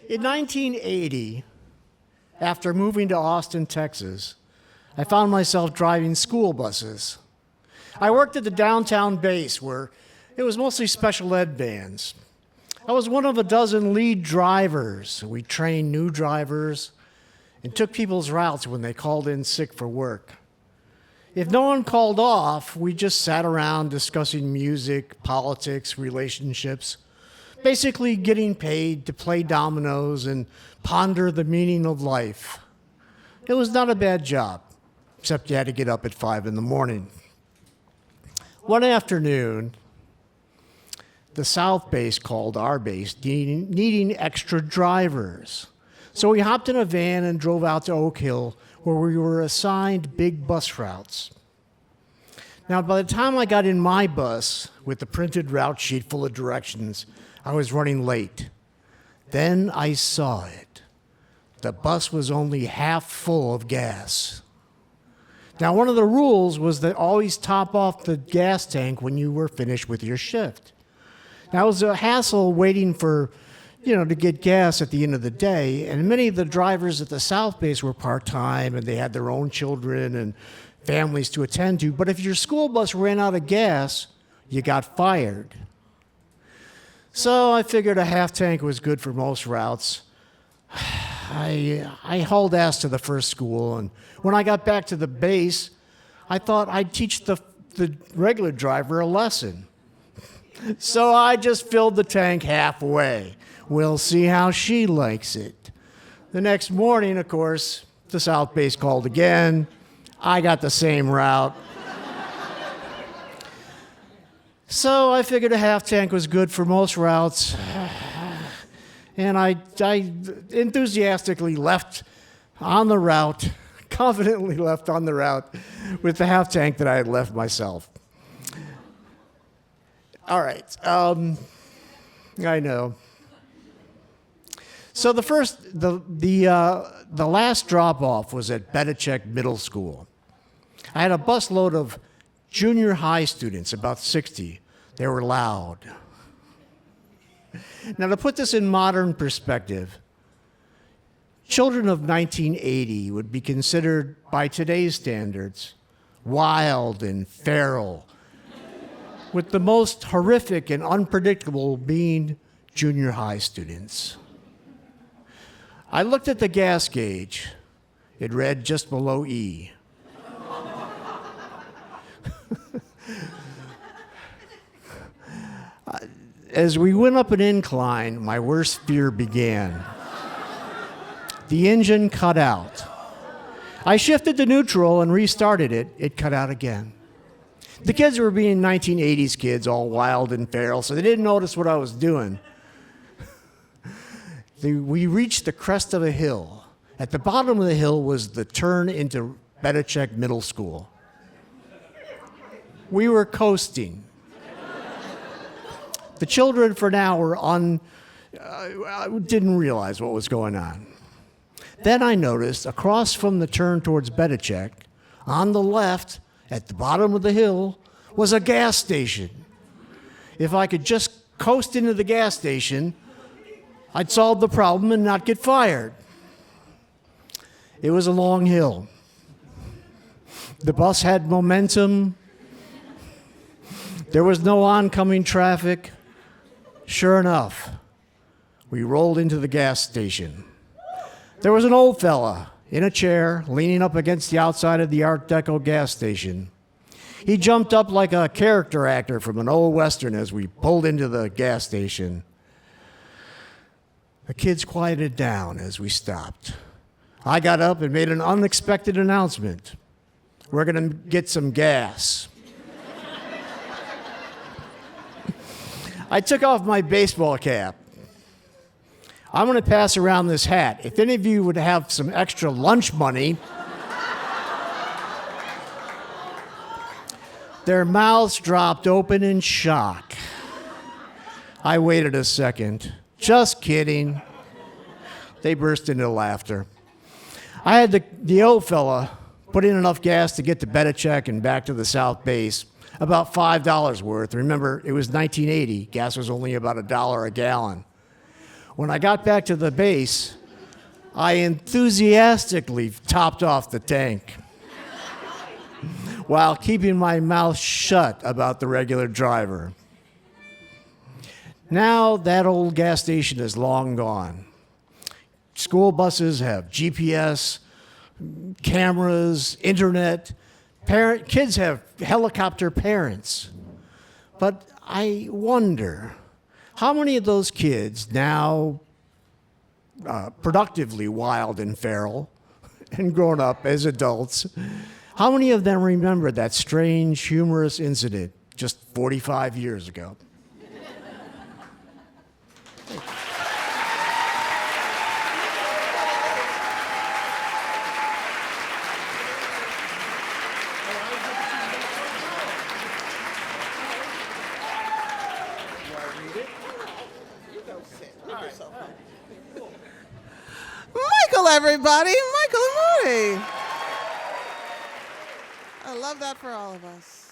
In 1980, after moving to Austin, Texas, I found myself driving school buses. I worked at the downtown base where it was mostly special ed vans. I was one of a dozen lead drivers. We trained new drivers and took people's routes when they called in sick for work. If no one called off, we just sat around discussing music, politics, relationships, basically getting paid to play dominoes and ponder the meaning of life. It was not a bad job, except you had to get up at 5 in the morning. One afternoon, the South Base called our base needing extra drivers. So we hopped in a van and drove out to Oak Hill, where we were assigned big bus routes. Now, by the time I got in my bus with the printed route sheet full of directions, I was running late. Then I saw it. The bus was only half full of gas. Now, one of the rules was that always top off the gas tank when you were finished with your shift. Now, it was a hassle waiting for, to get gas at the end of the day, and many of the drivers at the South Base were part-time, and they had their own children and families to attend to. But if your school bus ran out of gas, you got fired. So I figured a half tank was good for most routes. I hauled ass to the first school, and when I got back to the base, I thought I'd teach the regular driver a lesson. So I just filled the tank halfway. We'll see how she likes it. The next morning, of course, the South Base called again. I got the same route. So I figured a half tank was good for most routes. And I enthusiastically left on the route, confidently left on the route with the half tank that I had left myself. All right, I know. So the last drop-off was at Bedichek Middle School. I had a busload of junior high students, about 60. They were loud. Now, to put this in modern perspective, children of 1980 would be considered, by today's standards, wild and feral, with the most horrific and unpredictable being junior high students. I looked at the gas gauge. It read just below E. As we went up an incline, my worst fear began. The engine cut out. I shifted to neutral and restarted it. It cut out again. The kids were being 1980s kids, all wild and feral, so they didn't notice what I was doing. We reached the crest of a hill. At the bottom of the hill was the turn into Bedichek Middle School. We were coasting. The children, for now, didn't realize what was going on. Then I noticed, across from the turn towards Bedichek, on the left, at the bottom of the hill, was a gas station. If I could just coast into the gas station, I'd solve the problem and not get fired. It was a long hill. The bus had momentum. There was no oncoming traffic. Sure enough, we rolled into the gas station. There was an old fella in a chair, leaning up against the outside of the Art Deco gas station. He jumped up like a character actor from an old Western as we pulled into the gas station. The kids quieted down as we stopped. I got up and made an unexpected announcement. We're going to get some gas. I took off my baseball cap. I'm going to pass around this hat. If any of you would have some extra lunch money, their mouths dropped open in shock. I waited a second. Just kidding. They burst into laughter. I had the old fella put in enough gas to get to Bedichek and back to the South Base. about $5 worth. Remember, it was 1980. Gas was only about $1 a gallon. When I got back to the base, I enthusiastically topped off the tank while keeping my mouth shut about the regular driver. Now that old gas station is long gone. School buses have GPS, cameras, internet. Kids have helicopter parents. But I wonder, how many of those kids now productively wild and feral and grown up as adults, how many of them remember that strange, humorous incident just 45 years ago? Michael, everybody. Michael and Moody. I love that for all of us.